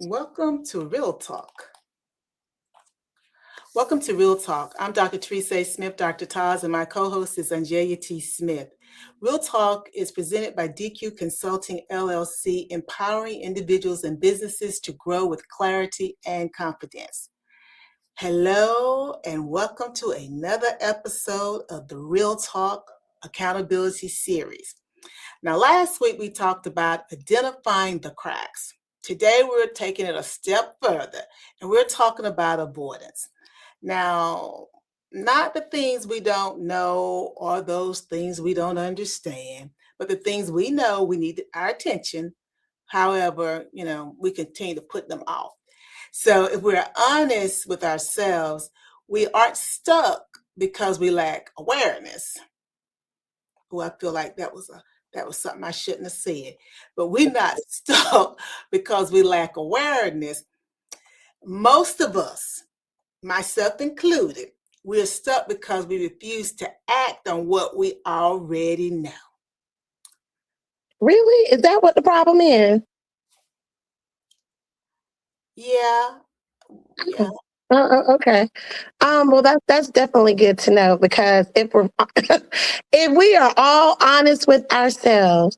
Welcome to Real Talk. Welcome to Real Talk. I'm Dr. Teresa A. Smith, Dr. TAS, and my co-host is OnJerya T. Smith. Real Talk is presented by DQ Consulting LLC, empowering individuals and businesses to grow with clarity and confidence. Hello, and welcome to another episode of the Real Talk Accountability Series. Now, last week we talked about identifying the cracks. Today we're taking it a step further, and we're talking about avoidance. Now, not the things we don't know or those things we don't understand, but the things we know we need our attention. However, we continue to put them off. So if we're honest with ourselves, we aren't stuck because we lack awareness. Oh, I feel like that was something I shouldn't have said. But we're not stuck because we lack awareness. Most of us, myself included, we're stuck because we refuse to act on what we already know. Really? Is that what the problem is? Yeah. Okay. Well, that's definitely good to know, because if we're if we are all honest with ourselves,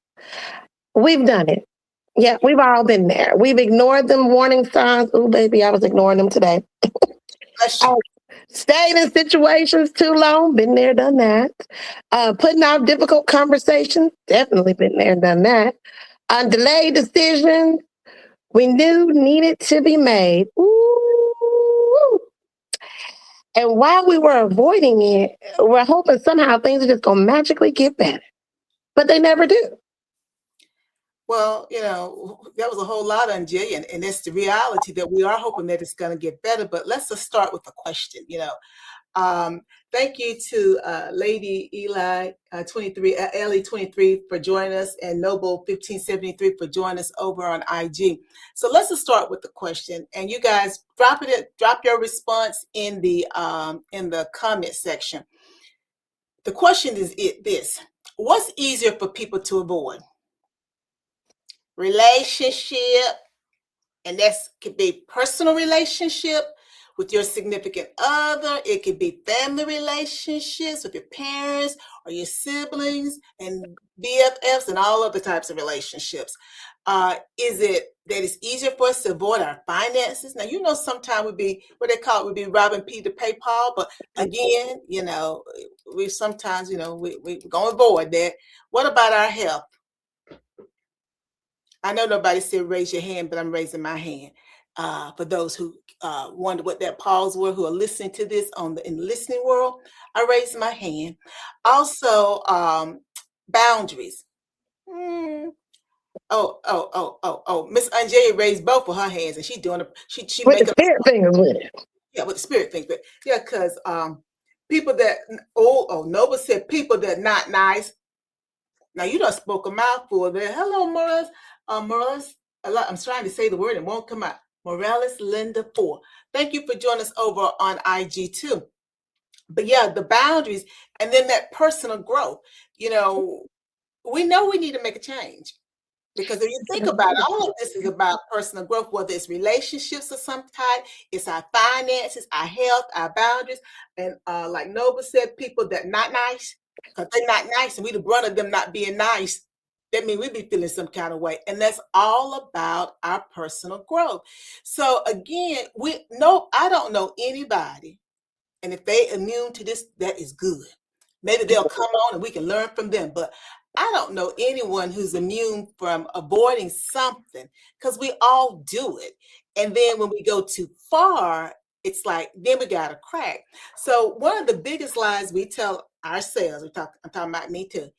we've done it. Yeah, we've all been there. We've ignored them warning signs. Oh, baby, I was ignoring them today. Stayed in situations too long. Been there, done that. Putting out difficult conversations. Definitely been there, done that. Delayed decisions we knew needed to be made. Ooh. And while we were avoiding it, we're hoping somehow things are just going to magically get better. But they never do. Well, that was a whole lot on Jay, and it's the reality that we are hoping that it's going to get better. But let's just start with a question. Thank you to Lady Eli 23, Ellie 23 for joining us, and Noble 1573 for joining us over on IG. So let's just start with the question, and you guys drop your response in the comment section. The question is this: what's easier for people to avoid? Relationship, and that could be personal relationship with your significant other. It could be family relationships with your parents or your siblings and BFFs and all other types of relationships. Is it that it's easier for us to avoid our finances? Now, sometimes we'd be robbing Peter to pay Paul, but again, we sometimes, we're going to avoid that. What about our health? I know nobody said raise your hand, but I'm raising my hand. For those who wonder what that pause were, who are listening to this in the listening world, I raise my hand. Also, boundaries. Oh! Miss OnJerya raised both of her hands, and she's doing she with the spirit fingers with it. Yeah, with the spirit things, but yeah, because people that Nova said people that not nice. Now you done spoke a mouthful there. Hello, Morales. Morales, I'm trying to say the word, it won't come out. Morales Linda 4. Thank you for joining us over on IG too. But yeah, the boundaries, and then that personal growth. We know we need to make a change, because if you think about it, all of this is about personal growth, whether it's relationships of some type, it's our finances, our health, our boundaries, and like Nova said, people that not nice, because they're not nice, and we the brunt of them not being nice. That means we be feeling some kind of way. And that's all about our personal growth. So again, I don't know anybody, and if they immune to this, that is good. Maybe they'll come on and we can learn from them. But I don't know anyone who's immune from avoiding something, because we all do it. And then when we go too far, it's like, then we got a crack. So one of the biggest lies we tell ourselves, I'm talking about me too,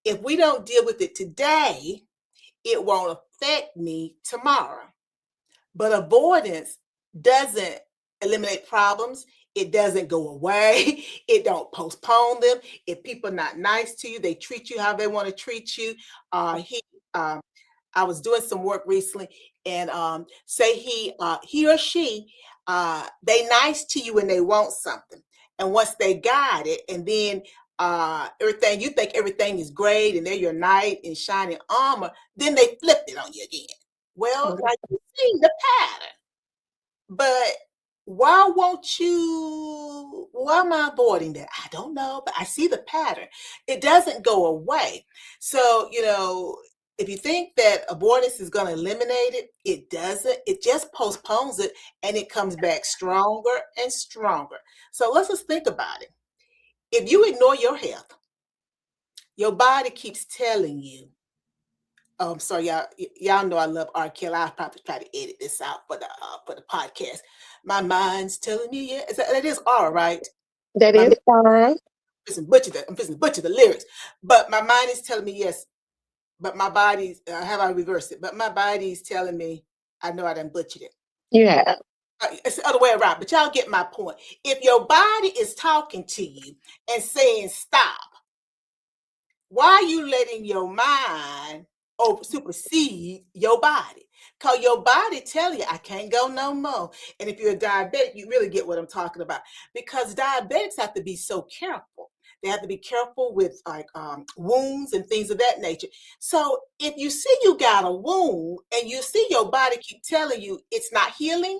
if we don't deal with it today, it won't affect me tomorrow. But avoidance doesn't eliminate problems. It doesn't go away. It don't postpone them. If people are not nice to you, they treat you how they want to treat you. I was doing some work recently, and say he or she, they nice to you when they want something, and once they got it, and then everything, you think everything is great, and they're your knight in shining armor, then they flipped it on you again. Well, like you see the pattern. But why won't you? Why am I avoiding that? I don't know, but I see the pattern. It doesn't go away. So, if you think that avoidance is going to eliminate it, it doesn't. It just postpones it and it comes back stronger and stronger. So let's just think about it. If you ignore your health, your body keeps telling you, oh, I'm sorry, y'all know I love R. Kelly. I'll probably try to edit this out for the podcast. My mind's telling me, yeah, that is R, right? That My is fine. I'm fixing to butcher the lyrics, but my mind is telling me yes, but my body's have I reversed it? But my body's telling me I know I done butchered it. Yeah. It's the other way around, but y'all get my point. If your body is talking to you and saying stop, why are you letting your mind supersede your body? Because your body tell you, I can't go no more. And if you're a diabetic, you really get what I'm talking about. Because diabetics have to be so careful. They have to be careful with wounds and things of that nature. So if you see you got a wound and you see your body keep telling you it's not healing,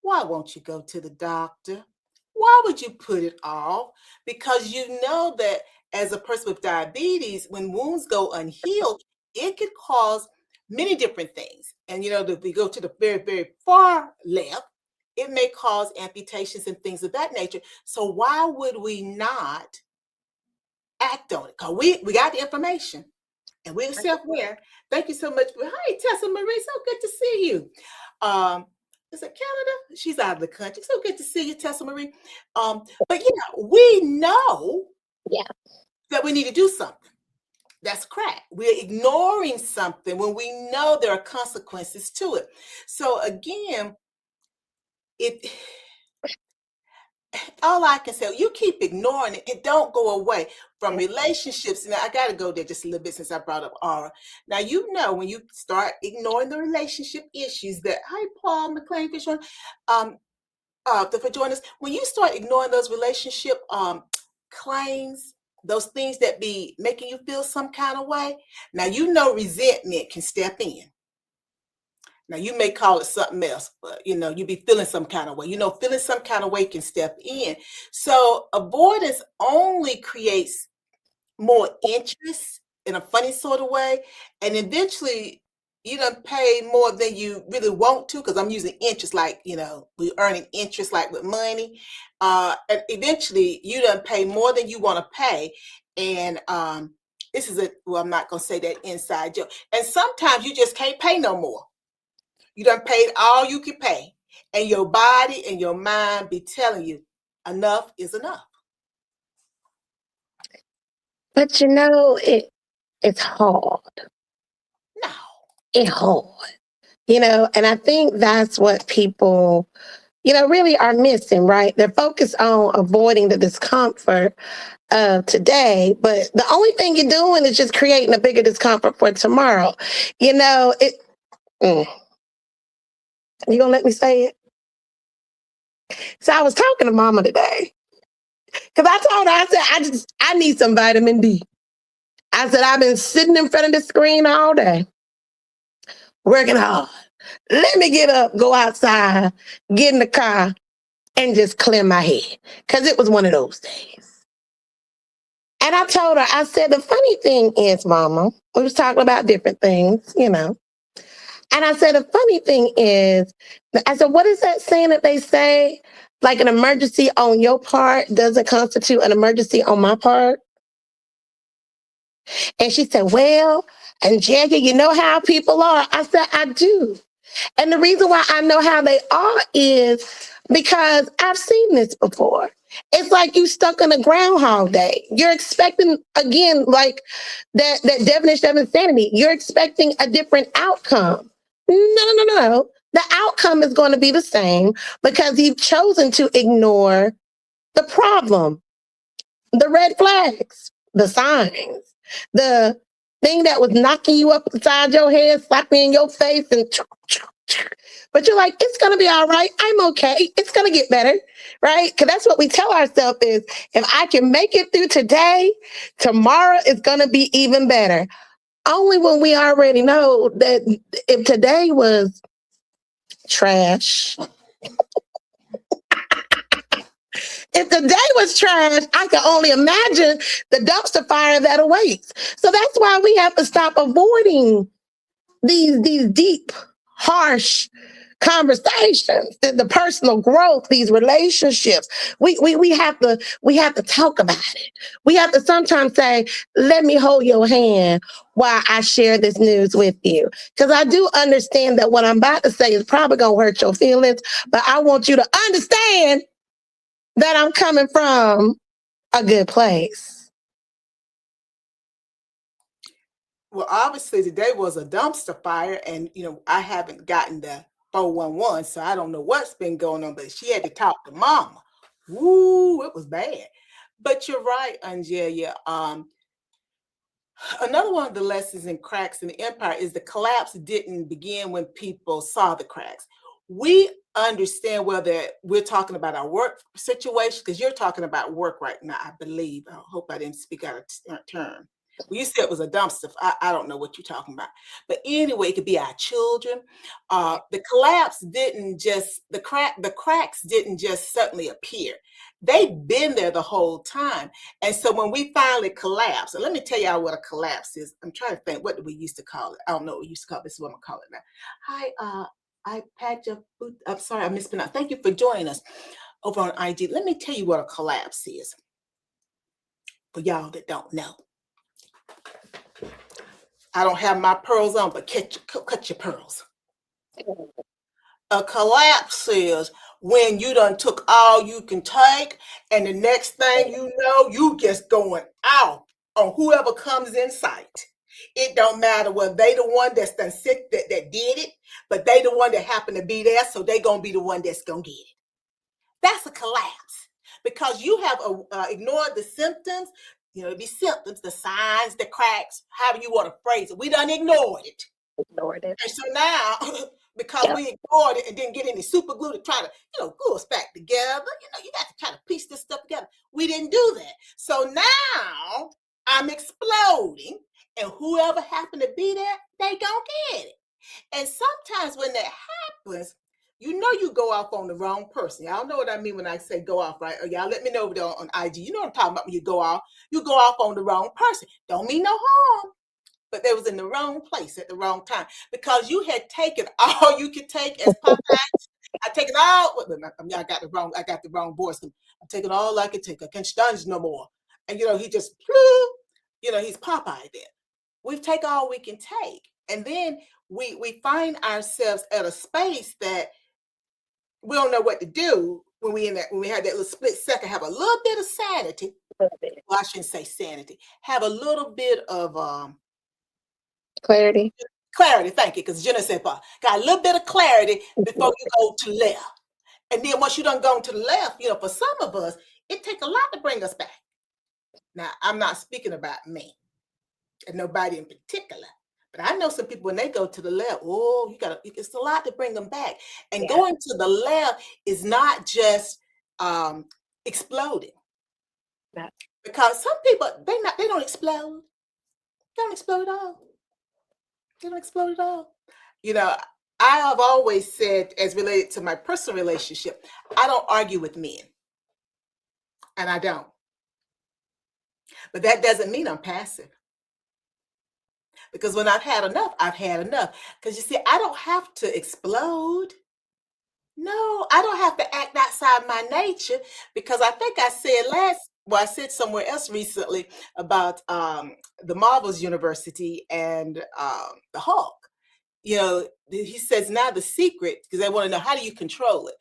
why won't you go to the doctor? Why would you put it off? Because you know that as a person with diabetes, when wounds go unhealed, it could cause many different things. And if we go to the very, very far left, it may cause amputations and things of that nature. So why would we not act on it? Because we got the information and we're self-aware. Thank you so much. Hi, Tessa Marie. So good to see you. Is it Canada? She's out of the country. So good to see you, Tessa Marie. But we know that we need to do something. That's crack. We're ignoring something when we know there are consequences to it. So again, all I can say, you keep ignoring it, it don't go away. From relationships, now I got to go there just a little bit since I brought up Aura. Now, when you start ignoring the relationship issues that, hi, Paul McLean, for joining us. When you start ignoring those relationship claims, those things that be making you feel some kind of way, now resentment can step in. Now, you may call it something else, but you be feeling some kind of way. Feeling some kind of way can step in. So avoidance only creates more interest in a funny sort of way. And eventually you don't pay more than you really want to, because I'm using interest like, we're earning interest like with money. And eventually you don't pay more than you want to pay. And this is I'm not going to say that inside joke. And sometimes you just can't pay no more. You done paid all you can pay. And your body and your mind be telling you enough is enough. But it's hard. No. It's hard. And I think that's what people, really are missing, right? They're focused on avoiding the discomfort of today, but the only thing you're doing is just creating a bigger discomfort for tomorrow. You gonna let me say it? So I was talking to Mama today, because I told her, I said, I need some vitamin D. I said, I've been sitting in front of the screen all day, working hard. Let me get up, go outside, get in the car, and just clear my head, because it was one of those days. And I told her, I said, the funny thing is, Mama, we was talking about different things, And I said, the funny thing is, I said, what is that saying that they say? Like, an emergency on your part doesn't constitute an emergency on my part. And she said, well, OnJerya, you know how people are. I said, I do. And the reason why I know how they are is because I've seen this before. It's like you stuck in a Groundhog Day. You're expecting, again, like that definition of insanity. You're expecting a different outcome. No. The outcome is going to be the same because you've chosen to ignore the problem, the red flags, the signs, the thing that was knocking you up inside your head, slapping in your face, but you're like, it's going to be all right. I'm okay. It's going to get better, right? Because that's what we tell ourselves is, if I can make it through today, tomorrow is going to be even better. Only when we already know that if today was Trash. If the day was trash, I can only imagine the dumpster fire that awaits. So that's why we have to stop avoiding these deep, harsh conversations, the personal growth, these relationships. We have to talk about it. We have to sometimes say, let me hold your hand while I share this news with you. Because I do understand that what I'm about to say is probably gonna hurt your feelings, but I want you to understand that I'm coming from a good place. Well, obviously today was a dumpster fire, and I haven't gotten the 411, so I don't know what's been going on. But she had to talk to Mama. Woo, it was bad. But you're right, OnJerya. Another one of the lessons in cracks in the empire is the collapse didn't begin when people saw the cracks. We understand whether we're talking about our work situation, because you're talking about work right now, I believe. I hope I didn't speak out of term. Well, you said it was a dumpster. I don't know what you're talking about. But anyway, it could be our children. The collapse didn't just, the cracks didn't just suddenly appear. They've been there the whole time. And so when we finally collapse, and let me tell y'all what a collapse is. I'm trying to think, what do we used to call it? I don't know what we used to call it. This is what I'm gonna call it now. Hi, I pat your boot. I'm sorry, I mispronounced. Thank you for joining us over on IG. Let me tell you what a collapse is for y'all that don't know. I don't have my pearls on, but cut your pearls. A collapse is when you done took all you can take, and the next thing you know, you just going out on whoever comes in sight. It don't matter whether they the one that's done sick that did it, but they the one that happened to be there, so they gonna be the one that's gonna get it. That's a collapse because you have ignored the symptoms. It'd be symptoms, the signs, the cracks, however you want to phrase it. We done ignored it. And so now, because we ignored it and didn't get any super glue to try to, glue us back together, you got to try to piece this stuff together. We didn't do that. So now I'm exploding, and whoever happened to be there, they gonna get it. And sometimes when that happens, you go off on the wrong person. Y'all know what I mean when I say go off, right? Or y'all let me know over there on IG. You know what I'm talking about when you go off on the wrong person. Don't mean no harm. But they was in the wrong place at the wrong time because you had taken all you could take as Popeyes. I taken all. I got the wrong voice. I'm taking all I could take. I can't stand no more. And he just he's Popeye then. We take all we can take, and then we find ourselves at a space that we don't know what to do when we had that little split second. Have a little bit of sanity. Well, I shouldn't say sanity. Have a little bit of clarity, thank you, because je ne sais pas. Got a little bit of clarity before you go to left. And then once you done gone to the left, for some of us, it takes a lot to bring us back. Now, I'm not speaking about me and nobody in particular, but I know some people when they go to the left, it's a lot to bring them back. And going to the left is not just exploding. Because some people, they don't explode. They don't explode at all. They don't explode at all. I have always said, as related to my personal relationship, I don't argue with men. And I don't. But that doesn't mean I'm passive. Because when I've had enough, I've had enough. Because you see, I don't have to explode. No, I don't have to act outside my nature. Because I think I said I said somewhere else recently about the Marvel's University and the Hulk. He says now the secret, because they want to know, how do you control it?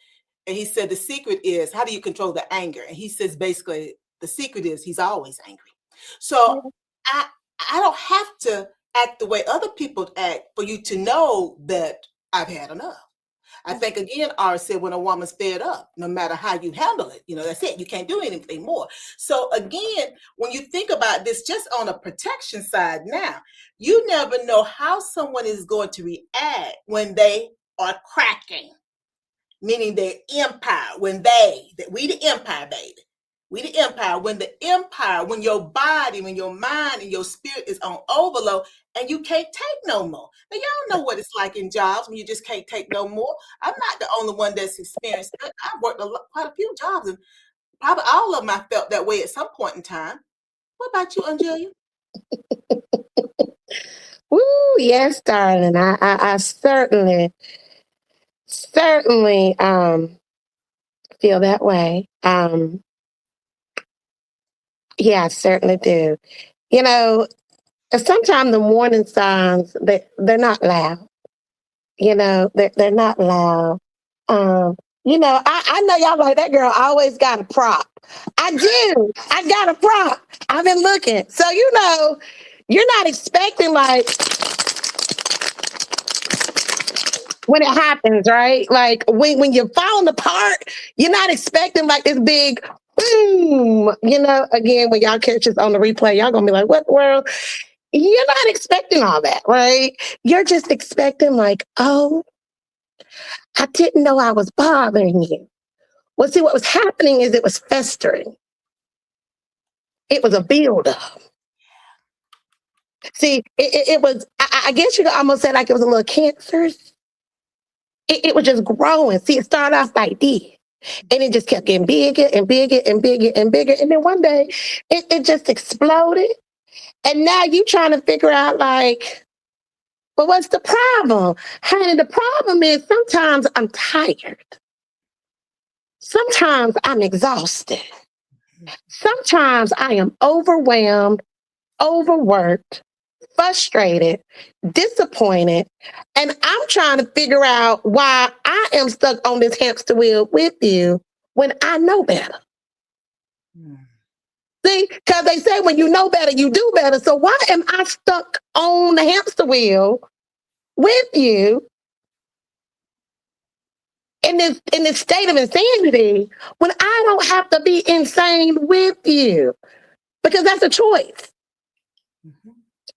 And he said the secret is, how do you control the anger? And he says basically the secret is he's always angry. So I don't have to act the way other people act for you to know that I've had enough. I think again, R said when a woman's fed up, no matter how you handle it, that's it. You can't do anything more. So again, when you think about this, just on a protection side now, you never know how someone is going to react when they are cracking, meaning their empire, we the empire, baby. We the empire. When your body, when your mind and your spirit is on overload and you can't take no more. Now y'all know what it's like in jobs when you just can't take no more. I'm not the only one that's experienced it. I've worked quite a few jobs, and probably all of them I felt that way at some point in time. What about you, OnJerya? Woo, yes, darling. I certainly feel that way. Yeah, I certainly do. You know, sometimes the warning signs they're not loud. You know, they're not loud. Um, I know y'all like that girl always got a prop. I do. I got a prop. I've been looking. So you're not expecting like when it happens, right? Like when you're falling apart, you're not expecting like this big boom. Again, when y'all catch this on the replay, y'all gonna be like, what world? You're not expecting all that, right? You're just expecting like, oh, I didn't know I was bothering you. Well, see, what was happening is it was festering. It was a buildup. See, it was, I guess you could almost say like it was a little cancer. It was just growing. See, it started off like this. And it just kept getting bigger and bigger and bigger and bigger. And then one day it just exploded. And now you trying to figure out like, well, what's the problem? Honey, the problem is sometimes I'm tired. Sometimes I'm exhausted. Sometimes I am overwhelmed, overworked, frustrated, disappointed, and I'm trying to figure out why I am stuck on this hamster wheel with you when I know better. See, because they say when you know better, you do better. So why am I stuck on the hamster wheel with you in this state of insanity when I don't have to be insane with you? Because that's a choice.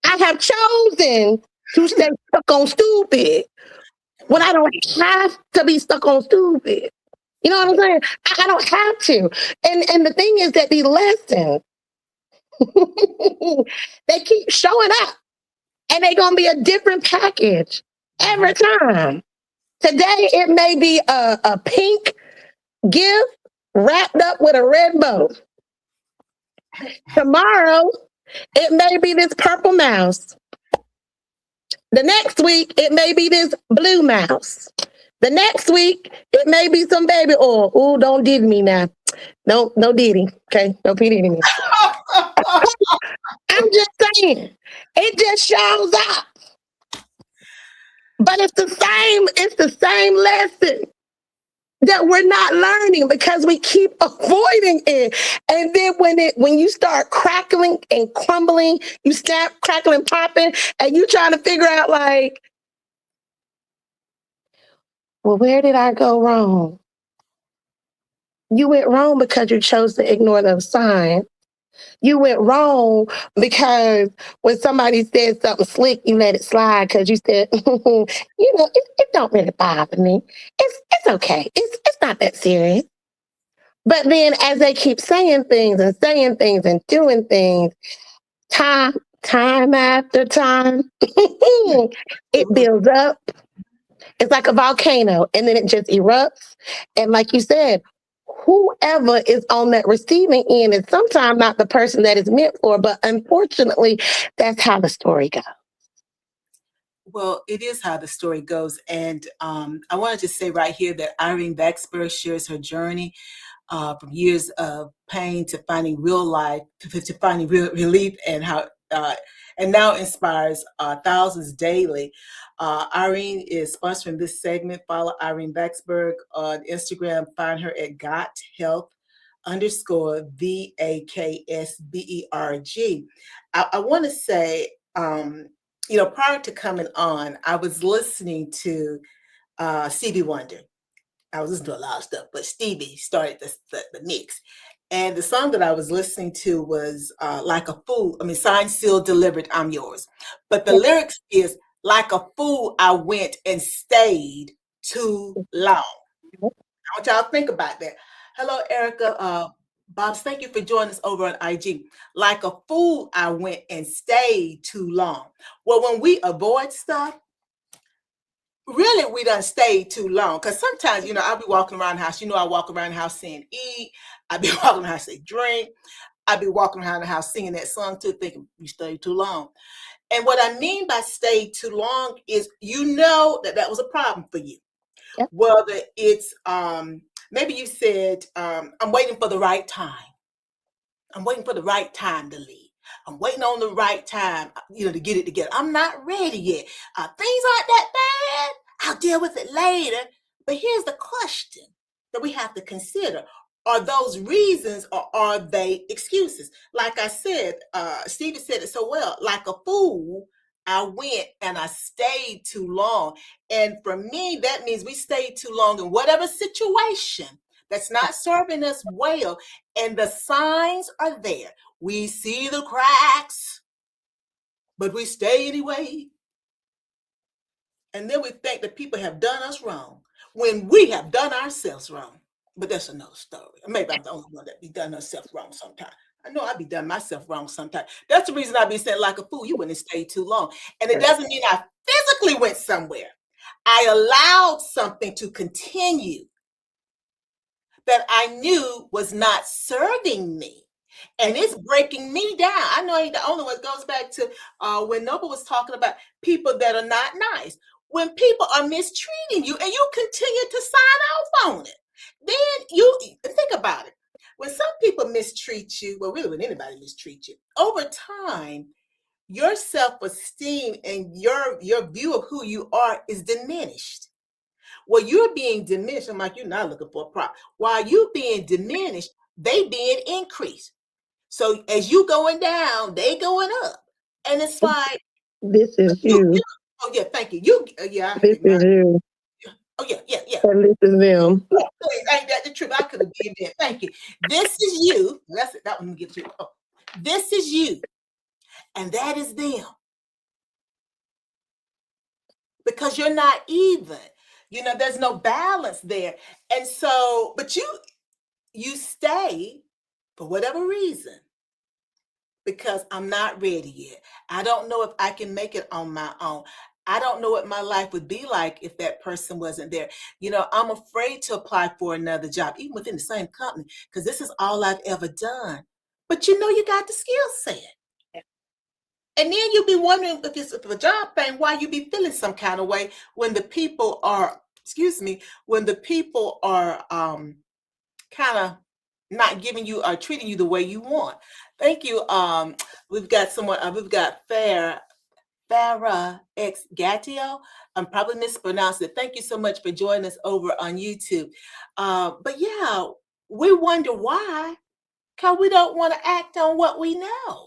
I have chosen to stay stuck on stupid when I don't have to be stuck on stupid. You know what I'm saying? I don't have to. And the thing is that these lessons, they keep showing up and they're going to be a different package every time. Today, it may be a pink gift wrapped up with a red bow. Tomorrow, it may be this purple mouse. The next week, it may be this blue mouse. The next week, it may be some baby oil. Ooh, don't did me now. No Diddy. Okay, no P Diddy me. I'm just saying, it just shows up. But it's the same lesson that we're not learning because we keep avoiding it. And then when you start crackling and crumbling, you snap, crackling, popping, and you trying to figure out like, well, where did I go wrong? You went wrong because you chose to ignore the sign. You went wrong because when somebody said something slick, you let it slide because you said, it don't really bother me. It's okay. It's not that serious. But then as they keep saying things and doing things, time after time, it builds up. It's like a volcano and then it just erupts. And like you said, whoever is on that receiving end is sometimes not the person that is meant for, but unfortunately, that's how the story goes. Well, it is how the story goes. And I wanted to say right here that Irene Baxberg shares her journey from years of pain to finding real life, to finding real relief, and how and now inspires thousands daily. Irene is sponsoring this segment. Follow Irene Baxberg on Instagram. Find her at Got Health _VAKSBERG. I want to say, prior to coming on, I was listening to Stevie Wonder. I was listening to a lot of stuff, but Stevie started the mix. And the song that I was listening to was Like a Fool. I mean, signed, sealed, delivered, I'm yours. But the lyrics is, like a fool, I went and stayed too long. I want y'all to think about that. Hello, Erica. Bobs, thank you for joining us over on IG. Like a fool, I went and stayed too long. Well, when we avoid stuff, really we done stayed too long. Because sometimes, I'll be walking around the house. I walk around the house saying eat. I be walking around the house saying drink. I be walking around the house singing that song too, thinking you stayed too long. And what I mean by stay too long is that was a problem for you. Yep. Whether it's maybe you said, I'm waiting for the right time. I'm waiting for the right time to leave. I'm waiting on the right time, to get it together. I'm not ready yet. Things aren't that bad. I'll deal with it later. But here's the question that we have to consider. Are those reasons or are they excuses? Like I said, Stevie said it so well. Like a fool, I went and I stayed too long. And for me, that means we stayed too long in whatever situation that's not serving us well. And the signs are there. We see the cracks, but we stay anyway. And then we think that people have done us wrong when we have done ourselves wrong. But that's another story. Maybe I'm the only one that be done herself wrong sometimes. I know I be done myself wrong sometimes. That's the reason I be saying like a fool, you wouldn't stay too long. And it doesn't mean I physically went somewhere. I allowed something to continue that I knew was not serving me. And it's breaking me down. I know I ain't the only one. It goes back to when Noble was talking about people that are not nice. When people are mistreating you and you continue to sign off on it, then you think about it. When some people mistreat you, well, really when anybody mistreats you, over time, your self-esteem and your view of who you are is diminished. Well, you're being diminished. I'm like, you're not looking for a prop. While you being diminished, they being increased. So as you going down, they going up. And it's like, this is you. Oh yeah, thank you. You yeah, this is you. Oh yeah. And this is them. Please, ain't that the truth? I could have been there. Thank you. This is you. That's it. That one gets you. Oh, this is you, and that is them. Because you're not even. There's no balance there. And so, but you stay for whatever reason. Because I'm not ready yet. I don't know if I can make it on my own. I don't know what my life would be like if that person wasn't there. I'm afraid to apply for another job, even within the same company, because this is all I've ever done. But you got the skill set. And then you'll be wondering if it's a job thing, why you be feeling some kind of way when the people are, kind of not giving you or treating you the way you want. Thank you. We've got someone, we've got Farah X Gatio. I'm probably mispronounced it. Thank you so much for joining us over on YouTube. But yeah, we wonder why, because we don't want to act on what we know.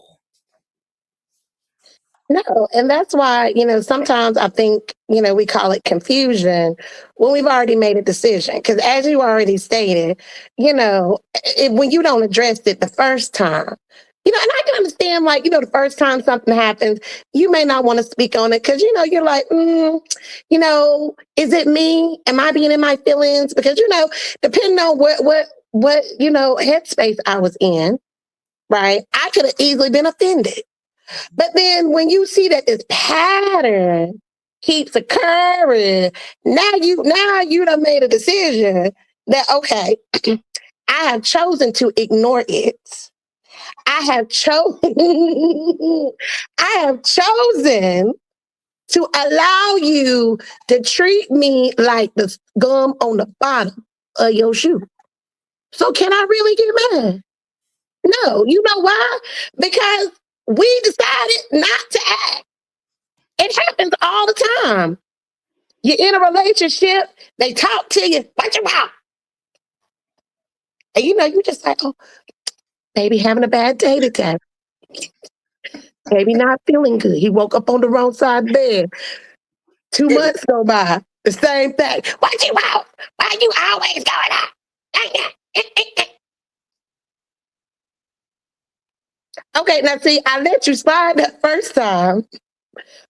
No, and that's why, sometimes I think, we call it confusion when we've already made a decision. Because as you already stated, when you don't address it the first time, and I can understand, like, the first time something happens, you may not want to speak on it because, you're like, is it me? Am I being in my feelings? Because, depending on what headspace I was in, right, I could have easily been offended. But then when you see that this pattern keeps occurring, now you done made a decision that, okay, I have chosen to ignore it. I have chosen to allow you to treat me like the gum on the bottom of your shoe. So can I really get mad? No. You know why? Because we decided not to act. It happens all the time. You're in a relationship, they talk to you, watch your mouth. And you just like, oh, baby having a bad day today. Baby not feeling good. He woke up on the wrong side of the bed. 2 months go by. The same thing. Watch your mouth. Why you always going up? Okay, now see, I let you slide that first time.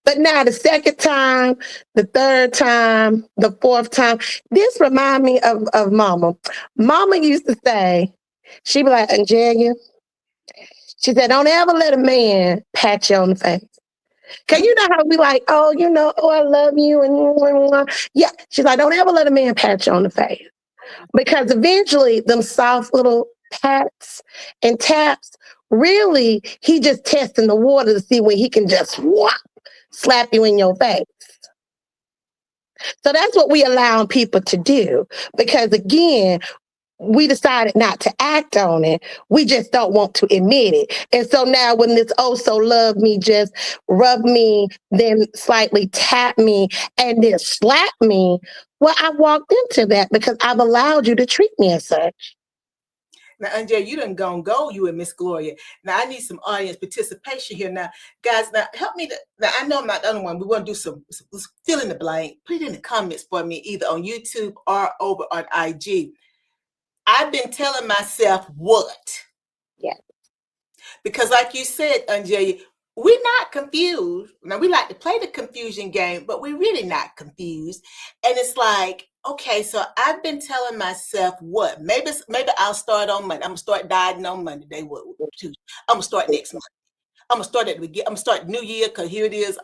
But now the second time, the third time, the fourth time, this remind me of Mama. Mama used to say, She be like, OnJerya, she said, don't ever let a man pat you on the face. Cause you know how we like, oh, oh, I love you. And yeah. She's like, don't ever let a man pat you on the face. Because eventually them soft little pats and taps, really, he just testing the water to see when he can just slap you in your face. So that's what we allow people to do. Because again, we decided not to act on it. We just don't want to admit it. And so now when this oh so love me just rub me, then slightly tap me, and then slap me, well, I walked into that because I've allowed you to treat me as such. Now, OnJerya, you done go, you and Miss Gloria. Now, I need some audience participation here. Now, guys, now help me. Now, I know I'm not the only one. We want to do some fill in the blank. Put it in the comments for me, either on YouTube or over on IG. I've been telling myself what? Yeah. Because like you said, OnJerya, we're not confused. Now, we like to play the confusion game, but we're really not confused. And it's like, okay, so I've been telling myself what? Maybe I'll start on Monday. I'm going to start dieting on Monday. I'm going to start next month. I'm gonna start at the beginning. I'm gonna start New Year because here it is.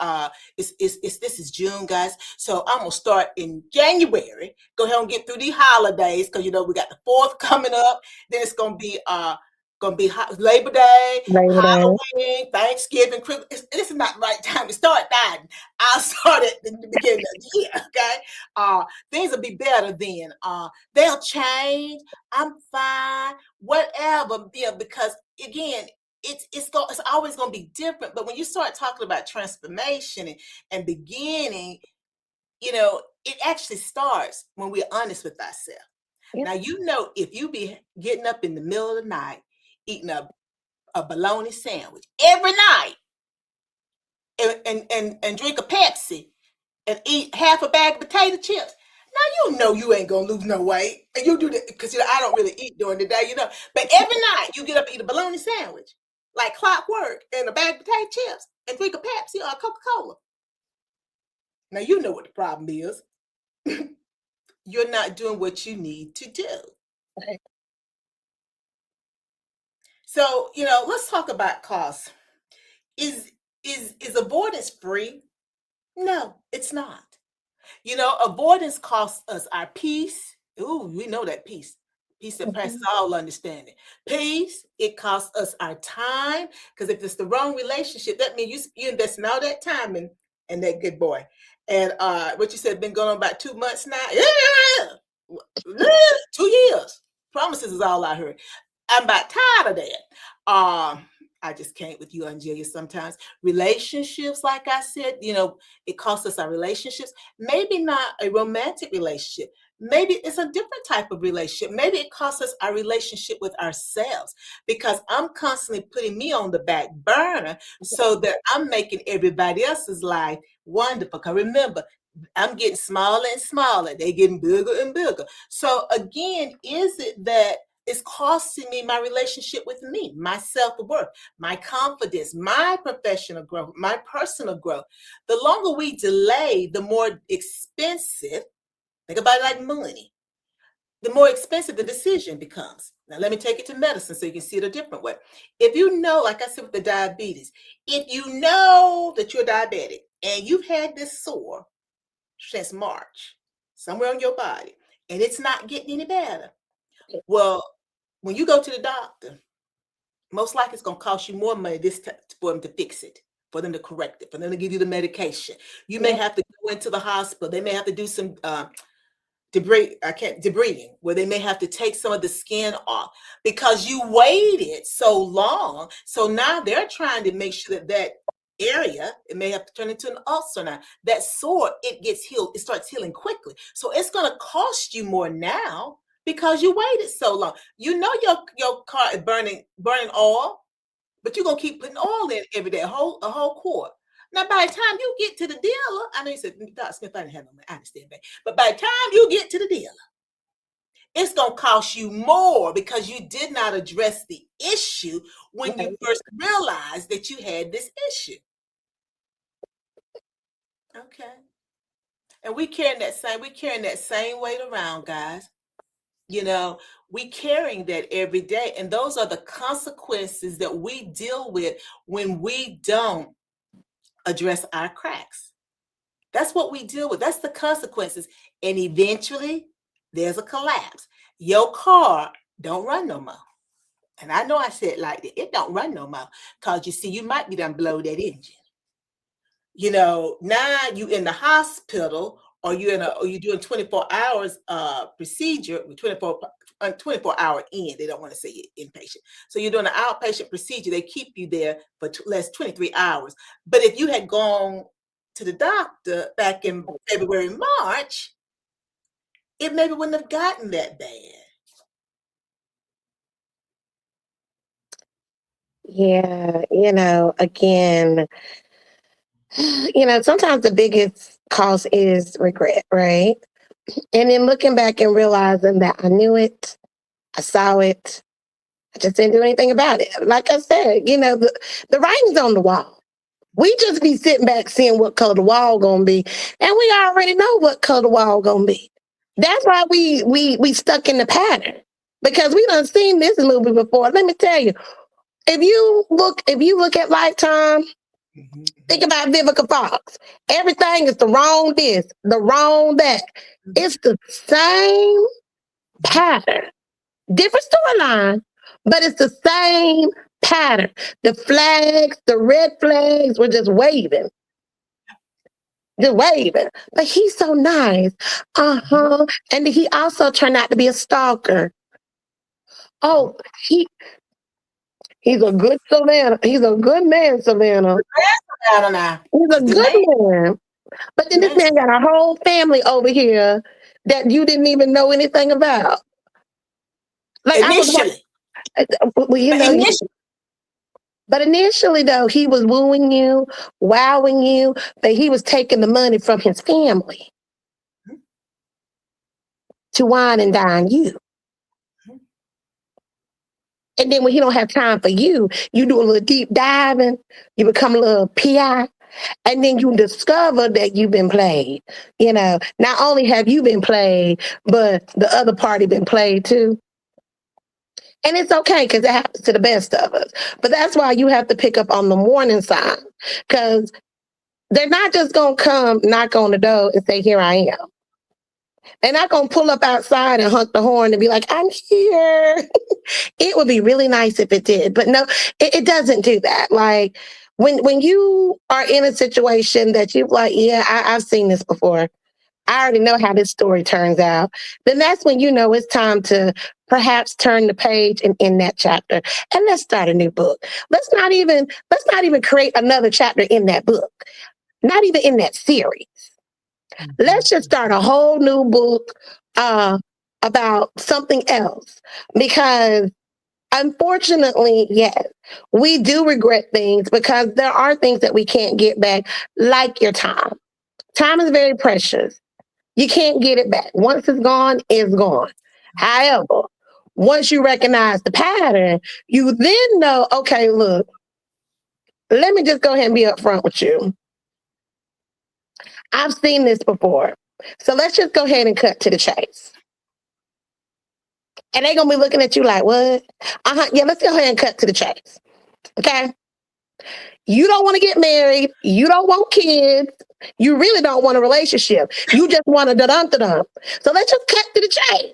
This is June, guys. So I'm gonna start in January. Go ahead and get through these holidays because we got the 4th coming up. Then it's gonna be Labor Day, Halloween, Thanksgiving, Christmas. This is not the right time to start dieting. I'll start at the beginning of the year. Okay, things will be better then. They'll change. I'm fine. Whatever. Because again, it's always going to be different. But when you start talking about transformation and beginning, it actually starts when we're honest with ourselves. Yep. Now, if you be getting up in the middle of the night, eating a bologna sandwich every night and drink a Pepsi and eat half a bag of potato chips, now you ain't gonna lose no weight. And you do that because I don't really eat during the day, But every night you get up and eat a bologna sandwich like clockwork and a bag of potato chips and drink a Pepsi or a Coca-Cola. Now you know what the problem is. You're not doing what you need to do. Okay. So, let's talk about costs. Is avoidance free? No, it's not. Avoidance costs us our peace. Ooh, we know that peace. Peace that passes all understanding. Peace, it costs us our time. Because if it's the wrong relationship, that means you investing all that time in that good boy. And what you said, been going on about 2 months now? Yeah. 2 years. Promises is all I heard. I'm about tired of that. I just can't with you, OnJerya, sometimes. Relationships, like I said, it costs us our relationships. Maybe not a romantic relationship. Maybe it's a different type of relationship. Maybe it costs us our relationship with ourselves because I'm constantly putting me on the back burner so that I'm making everybody else's life wonderful. Because remember, I'm getting smaller and smaller. They're getting bigger and bigger. So again, is it that it's costing me my relationship with me, my self-worth, my confidence, my professional growth, my personal growth? The longer we delay, the more expensive, think about it like money, the more expensive the decision becomes. Now, let me take it to medicine so you can see it a different way. If you know, like I said with the diabetes, if you know that you're diabetic and you've had this sore since March, somewhere on your body, and it's not getting any better, well, when you go to the doctor, most likely it's going to cost you more money for them to fix it, for them to correct it, for them to give you the medication. You may have to go into the hospital. They may have to do some debriding, where they may have to take some of the skin off because you waited so long. So now they're trying to make sure that area, it may have to turn into an ulcer now. That sore, it gets healed. It starts healing quickly. So it's going to cost you more now because you waited so long. Your car is burning oil, but you're going to keep putting oil in every day, a whole quart. Now, by the time you get to the dealer, I know you said, Dr. Smith, I didn't have no money. I understand that. But by the time you get to the dealer, it's going to cost you more because you did not address the issue when you first realized that you had this issue. Okay. And we're carrying that same weight around, guys. We carrying that every day. And those are the consequences that we deal with when we don't address our cracks. That's what we deal with. That's the consequences. And eventually there's a collapse. Your car don't run no more. And I know I said like that. It don't run no more. Because you see, you might be done blow that engine. You know, now you in the hospital, or you're doing 24 hours procedure with 24-hour in. They don't want to say it inpatient. So you're doing an outpatient procedure. They keep you there for less 23 hours. But if you had gone to the doctor back in February, March, it maybe wouldn't have gotten that bad. Yeah, again, sometimes the biggest cause is regret, right? And then looking back and realizing that I knew it, I saw it, I just didn't do anything about it. Like I said, the writing's on the wall. We just be sitting back seeing what color the wall gonna be, and we already know what color the wall gonna be. That's why we stuck in the pattern, because we done seen this movie before. Let me tell you, if you look at Lifetime, think about Vivica Fox. Everything is the wrong this, the wrong that. It's the same pattern, different storyline, but it's the same pattern. The flags, the red flags were just waving. Just waving. But he's so nice. And he also turned out to be a stalker. Oh, he's a good Savannah. He's a good man, Savannah. I don't know. He's a good man. But then this man got a whole family over here that you didn't even know anything about. Like initially. But initially, though, he was wooing you, wowing you, but he was taking the money from his family to wine and dine you. And then when he don't have time for you, you do a little deep diving, you become a little PI, and then you discover that you've been played. Not only have you been played, but the other party been played too. And it's okay, because it happens to the best of us. But that's why you have to pick up on the warning signs, because they're not just going to come knock on the door and say, here I am. They're not going to pull up outside and honk the horn and be like, I'm here. It would be really nice if it did. But no, it doesn't do that. Like when you are in a situation that you're like, yeah, I've seen this before. I already know how this story turns out. Then that's when you know it's time to perhaps turn the page and end that chapter. And let's start a new book. Let's not even create another chapter in that book. Not even in that series. Let's just start a whole new book about something else. Because unfortunately, yes, we do regret things, because there are things that we can't get back, like your time. Time is very precious. You can't get it back. Once it's gone, it's gone. However, once you recognize the pattern, you then know, okay, look, let me just go ahead and be upfront with you. I've seen this before. So let's just go ahead and cut to the chase. And they're going to be looking at you like, what? Yeah, let's go ahead and cut to the chase. Okay? You don't want to get married. You don't want kids. You really don't want a relationship. You just want a da-dum-da-dum. So let's just cut to the chase.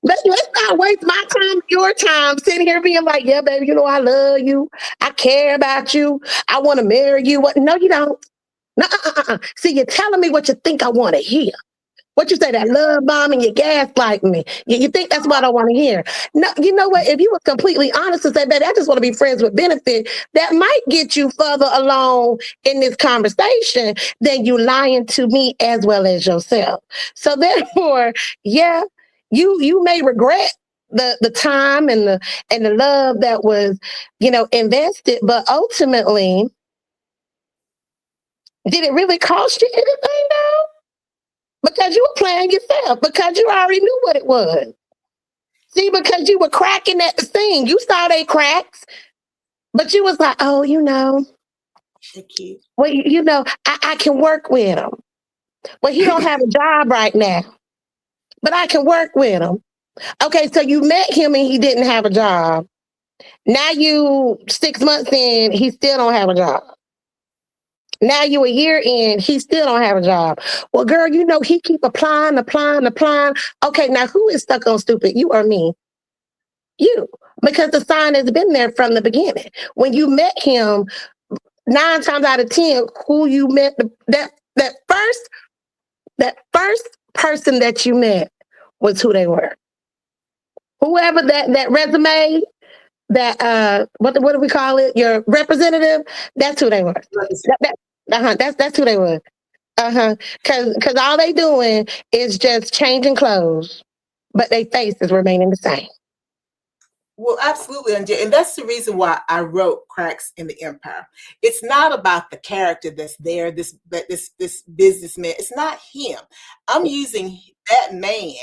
But let's not waste my time, your time, sitting here being like, yeah, baby, I love you. I care about you. I want to marry you. What? No, you don't. No, See, you're telling me what you think I want to hear. What you say, that love bombing, you gaslight me. You think that's what I want to hear. No, you know what? If you were completely honest and say, baby, I just want to be friends with benefit, that might get you further along in this conversation than you lying to me as well as yourself. So therefore, yeah, you may regret the time and the love that was, invested, but ultimately, did it really cost you anything though? Because you were playing yourself, because you already knew what it was. See, because you were cracking at the thing. You saw they cracks, but you was like, oh, well, I can work with him. Well, he don't have a job right now, but I can work with him. Okay, so you met him and he didn't have a job. Now you 6 months in, he still don't have a job. Now you a year in, he still don't have a job. Well, girl, he keep applying. Okay, now who is stuck on stupid? You or me? You. Because the sign has been there from the beginning. When you met him, 9 times out of 10, who you met, that first person that you met was who they were. Whoever that resume, that what do we call it? Your representative, that's who they were. That's who they were. Cause all they doing is just changing clothes, but their face is remaining the same. Well, absolutely, and that's the reason why I wrote Cracks in the Empire. It's not about the character that's there, this businessman. It's not him. I'm using that man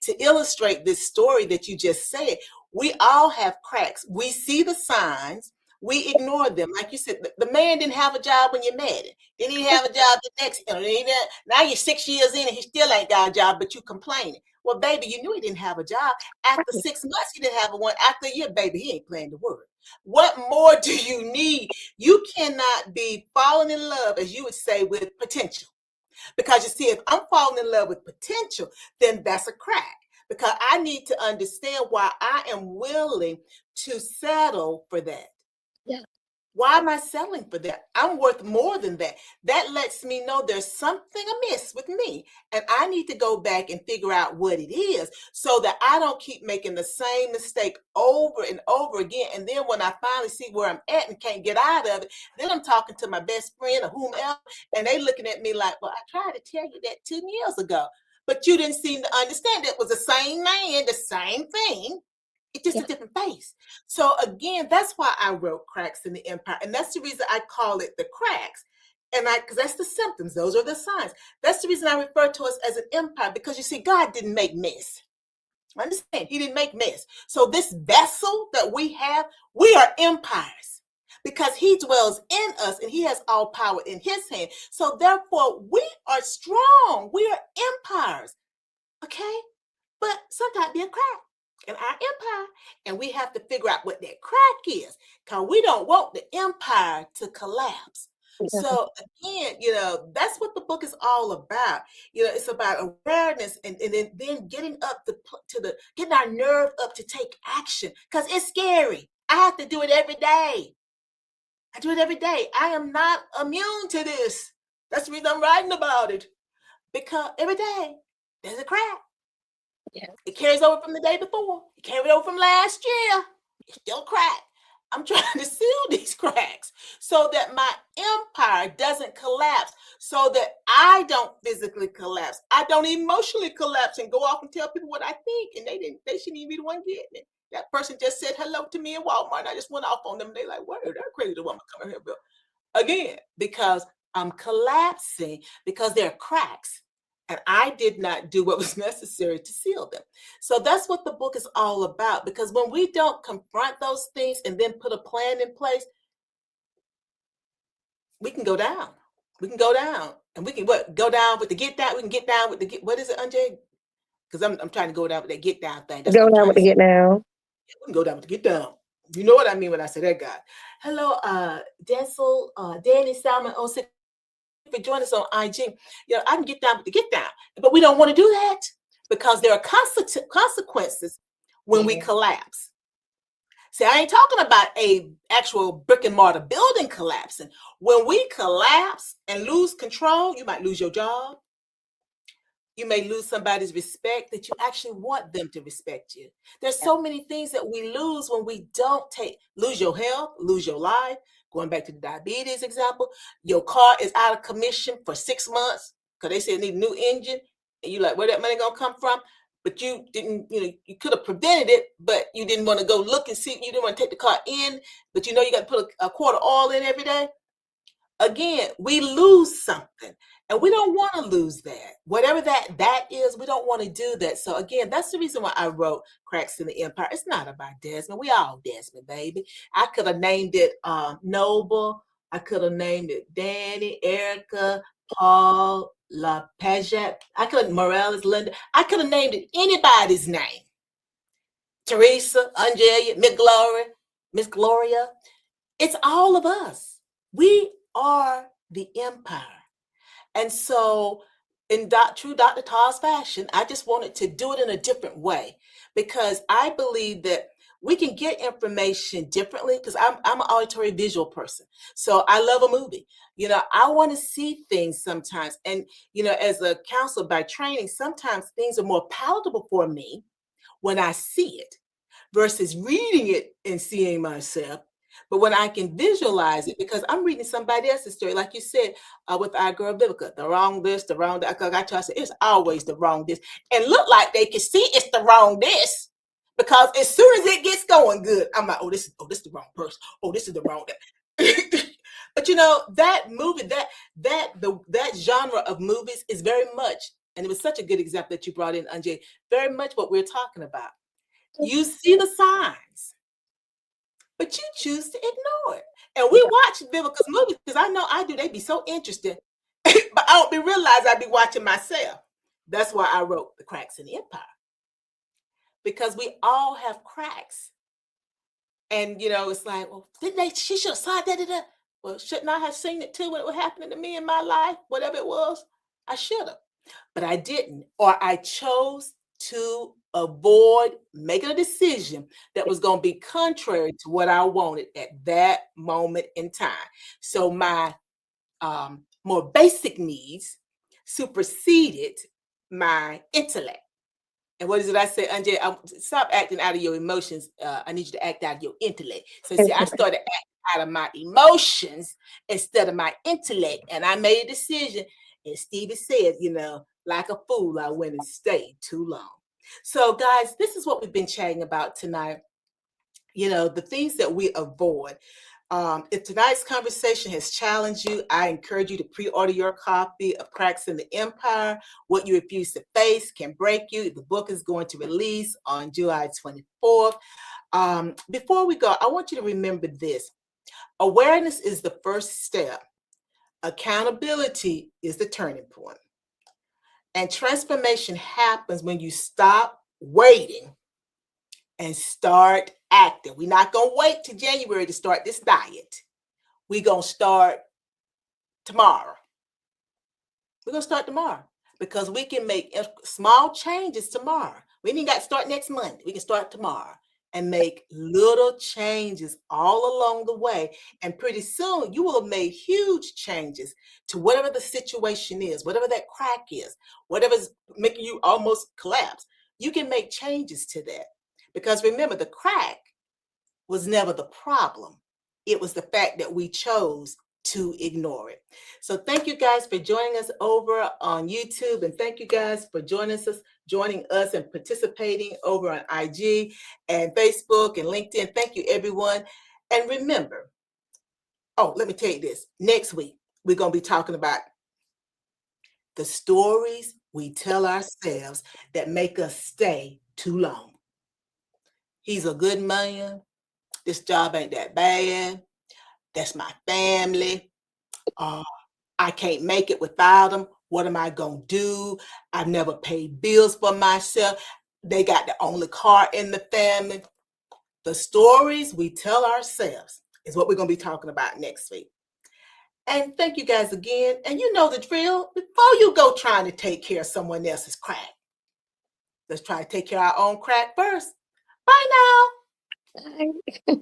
to illustrate this story that you just said. We all have cracks. We see the signs. We ignore them. Like you said, the man didn't have a job when you met him. Then he have a job the next. Now you're 6 years in and he still ain't got a job, but you complaining. Well, baby, you knew he didn't have a job. After 6 months, he didn't have one. After a year, baby, he ain't playing the word. What more do you need? You cannot be falling in love, as you would say, with potential. Because you see, if I'm falling in love with potential, then that's a crack. Because I need to understand why I am willing to settle for that. Yeah. Why am I settling for that? I'm worth more than that. That lets me know there's something amiss with me. And I need to go back and figure out what it is so that I don't keep making the same mistake over and over again. And then when I finally see where I'm at and can't get out of it, then I'm talking to my best friend or whomever, and they looking at me like, well, I tried to tell you that 10 years ago, but you didn't seem to understand it was the same man, the same thing. It's just a different face. So again, that's why I wrote Cracks in the Empire. And that's the reason I call it the cracks. And because that's the symptoms, those are the signs. That's the reason I refer to us as an empire, because you see, God didn't make mess. Understand? He didn't make mess. So this vessel that we have, we are empires because he dwells in us and he has all power in his hand. So therefore, we are strong. We are empires. Okay? But sometimes be a crack in our empire, and we have to figure out what that crack is, because we don't want the empire to collapse. So again, that's what the book is all about. It's about awareness and then getting up getting our nerve up to take action, because it's scary. I have to do it every day. I do it every day. I am not immune to this. That's the reason I'm writing about it, because every day there's a crack. Yeah. It carries over from the day before. It carried over from last year. It's still cracked. I'm trying to seal these cracks so that my empire doesn't collapse, so that I don't physically collapse. I don't emotionally collapse and go off and tell people what I think, and they shouldn't even be the one getting it. That person just said hello to me in Walmart, and I just went off on them. They like, word, they're crazy woman coming here, Bill. Again, because I'm collapsing, because there are cracks. And I did not do what was necessary to seal them. So that's what the book is all about. Because when we don't confront those things and then put a plan in place, we can go down. We can go down. And we can go down with the get down. We can get down with the what is it, OnJerya? Because I'm trying to go down with that get down thing. That's go what I'm down with the get down. We can go down with the get down. You know what I mean when I say that, guy. Hello, Danny Salmon 06. For joining us on IG. I can get down with the get down, but we don't want to do that because there are consequences when we collapse. See, I ain't talking about a actual brick and mortar building collapsing. When we collapse and lose control, you might lose your job. You may lose somebody's respect that you actually want them to respect you. There's so many things that we lose when we don't lose your health, lose your life. Going back to the diabetes example, your car is out of commission for 6 months because they said it need a new engine. And you're like, where that money gonna come from? But you didn't, you could have prevented it, but you didn't want to go look and see. You didn't want to take the car in, but you got to put a quart of oil in every day. Again, we lose something. And we don't want to lose that. Whatever that is, we don't want to do that. So again, that's the reason why I wrote Cracks in the Empire. It's not about Desmond. We all Desmond, baby. I could have named it Noble. I could have named it Danny, Erica, Paul, La Paget. I could have Morales, Linda. I could have named it anybody's name. Teresa, OnJerya, Miss Gloria. It's all of us. We are the empire. And so, in true Dr. Tall's fashion, I just wanted to do it in a different way because I believe that we can get information differently because I'm an auditory visual person. So I love a movie. I want to see things sometimes. And, as a counselor by training, sometimes things are more palatable for me when I see it versus reading it and seeing myself. But when I can visualize it, because I'm reading somebody else's story, like you said, with our girl Vivica, the wrong this, the wrong that. I told her, it's always the wrong this. And look like they can see it's the wrong this. Because as soon as it gets going good, I'm like, this is the wrong person. Oh, this is the wrong that. But that movie, that genre of movies is very much, and it was such a good example that you brought in, Anjay, very much what we're talking about. You see the signs, but you choose to ignore it. And we watch Vivica's movies because I know I do. They be so interesting, but I don't be realize I be watching myself. That's why I wrote The Cracks in the Empire, because we all have cracks. And it's like, well, she should have saw that. Well, shouldn't I have seen it too when it was happening to me in my life? Whatever it was, I should have. But I didn't, or I chose to avoid making a decision that was going to be contrary to what I wanted at that moment in time. So my more basic needs superseded my intellect. And what is it I say, Anjay? Stop acting out of your emotions. I need you to act out of your intellect. So see, I started acting out of my emotions instead of my intellect. And I made a decision. And Stevie said, like a fool, I went and stayed too long. So guys, this is what we've been chatting about tonight. The things that we avoid. If tonight's conversation has challenged you, I encourage you to pre-order your copy of Cracks in the Empire. What You Refuse to Face Can Break You. The book is going to release on July 24th. Before we go, I want you to remember this. Awareness is the first step. Accountability is the turning point. And transformation happens when you stop waiting and start acting. We're not going to wait till January to start this diet. We're going to start tomorrow. We're going to start tomorrow because we can make small changes tomorrow. We ain't got to start next Monday. We can start tomorrow and make little changes all along the way. And pretty soon you will have made huge changes to whatever the situation is, whatever that crack is, whatever's making you almost collapse. You can make changes to that. Because remember, the crack was never the problem. It was the fact that we chose to ignore it. So thank you guys for joining us over on YouTube. And thank you guys for joining us and participating over on IG and Facebook and LinkedIn. Thank you, everyone. And remember, let me tell you this. Next week, we're going to be talking about the stories we tell ourselves that make us stay too long. He's a good man. This job ain't that bad. That's my family. I can't make it without them. What am I going to do? I've never paid bills for myself. They got the only car in the family. The stories we tell ourselves is what we're going to be talking about next week. And thank you guys again. And you know the drill. Before you go trying to take care of someone else's crack, let's try to take care of our own crack first. Bye now. Bye.